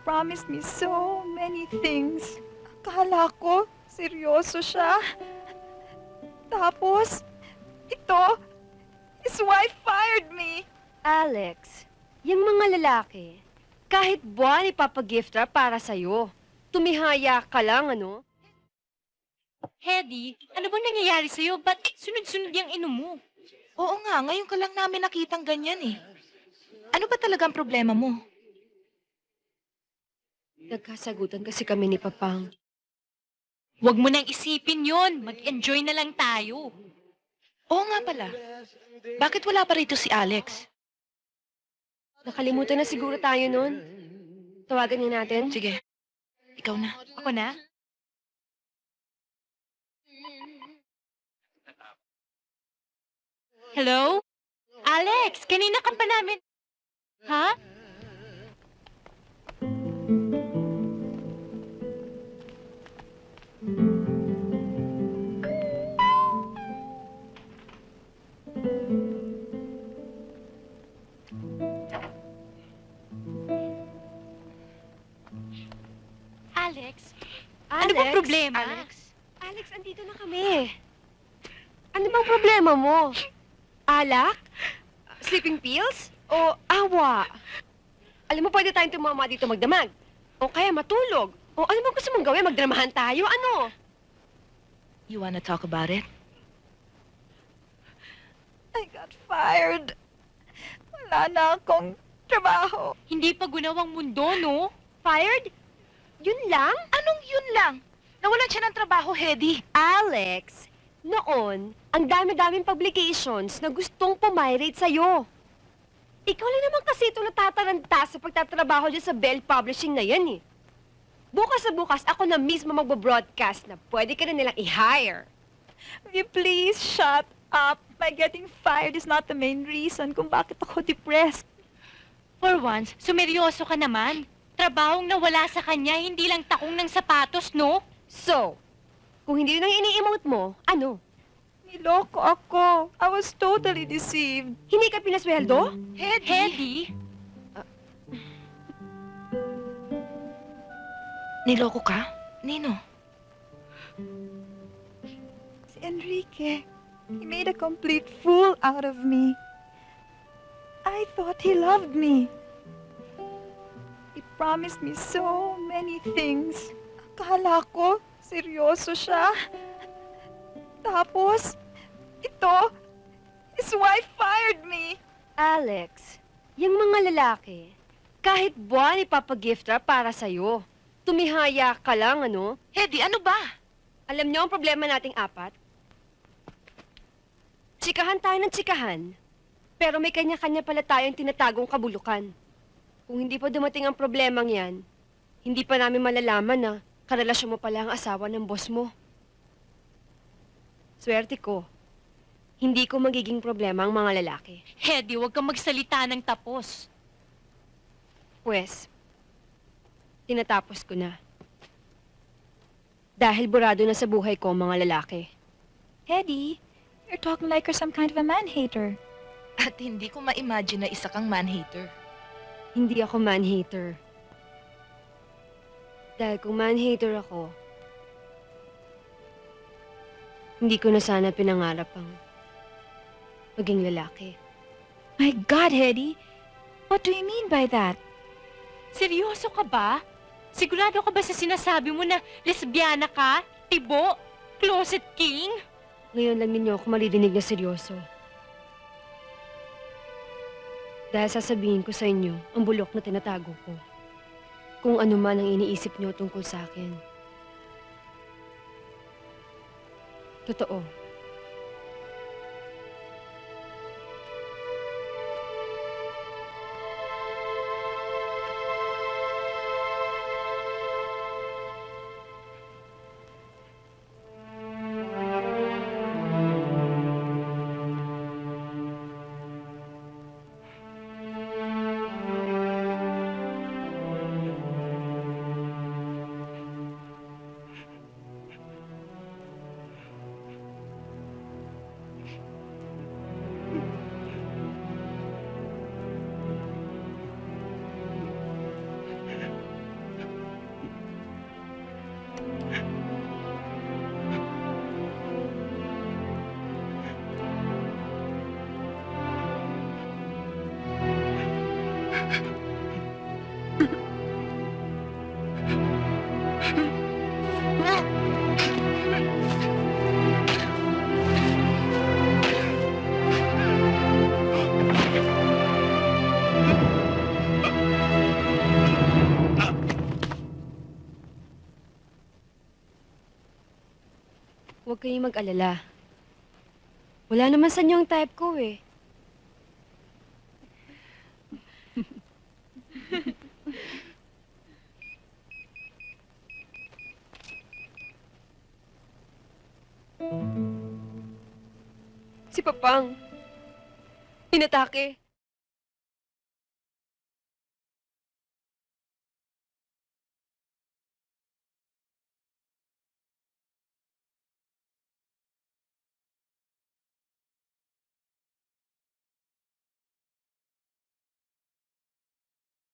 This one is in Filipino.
promised me so many things. Akala ko, seryoso siya. Tapos, ito, his wife fired me. Alex, yung mga lalaki, kahit buwan ipapagift wrap para sa'yo. Tumihaya ka lang, ano? Hedy, ano bang nangyayari sa'yo? Ba't sunod-sunod yung inom mo? Oo nga, ngayon ka lang namin nakitang ganyan eh. Ano ba talagang problema mo? Nagkasagutan kasi kami ni Papang. Huwag mo nang isipin yon. Mag-enjoy na lang tayo. Oo nga pala. Bakit wala pa rito si Alex? Nakalimutan na siguro tayo nun. Tawagan niya natin. Sige, ikaw na. Ako na? Hello? Alex, kanina ka pa namin... Ha? Alex, ano bang problema? Alex, andito na kami. Ano bang problema mo? Alak? Sleeping pills? O awa? Alam mo, pwede tayong tumama dito magdamag. O kaya matulog. O ano bang gusto mong gawin? Magdramahan tayo? Ano? You wanna talk about it? I got fired. Wala na akong trabaho. Hindi pa gunawang mundo, no? Fired? Yun lang? Anong yun lang? Nawalan siya ng trabaho, Hedy. Alex, noon, ang dami-daming publications na gustong pumirate sa'yo. Ikaw lang naman kasi ito natataranta sa pagtatrabaho dyan sa Bell Publishing na yan eh. Bukas na bukas, ako na mismo magbo-broadcast na pwede ka na nilang i-hire. Will you please shut up? My getting fired is not the main reason kung bakit ako depressed. For once, sumeryoso ka naman. Trabahong nawala sa kanya, hindi lang takong ng sapatos, no? So, kung hindi yun ang ini-emote mo, ano? Niloko ako. I was totally deceived. Hindi ka pinasweldo? Hedy? Niloko ka? Nino? Si Enrique, he made a complete fool out of me. I thought he loved me. He promised me so many things. Akala ko, seryoso siya. Tapos, ito, his wife fired me. Alex, yung mga lalaki, kahit buwan ipapagift wrap para sa'yo. Tumihaya ka lang, ano? Hedy, ano ba? Alam niyo ang problema nating apat? Tsikahan tayo ng tsikahan, pero may kanya-kanya pala tayong tinatagong kabulukan. Kung hindi pa dumating ang problemang yan, hindi pa namin malalaman na karelasyon mo pala ang asawa ng boss mo. Swerte ko, hindi ko magiging problema ang mga lalaki. Hedy, huwag kang magsalita ng tapos. Pwes, tinatapos ko na. Dahil burado na sa buhay ko ang mga lalaki. Hedy, you're talking like you're some kind of a man-hater. At hindi ko ma-imagine na isa kang man-hater. Hindi ako man-hater. Dahil kung man-hater ako, hindi ko na sana pinangarap ang maging lalaki. My God, Hedy, what do you mean by that? Seryoso ka ba? Sigurado ka ba sa sinasabi mo na lesbiana ka, tibo, closet king? Ngayon lang ninyo ako maririnig na seryoso. Dahil sasabihin ko sa inyo ang bulok na tinatago ko. Kung ano man ang iniisip niyo tungkol sa akin. Totoo. huwag kayong mag-alala. Wala naman sa inyo ang type ko eh. Si Papang. Inatake.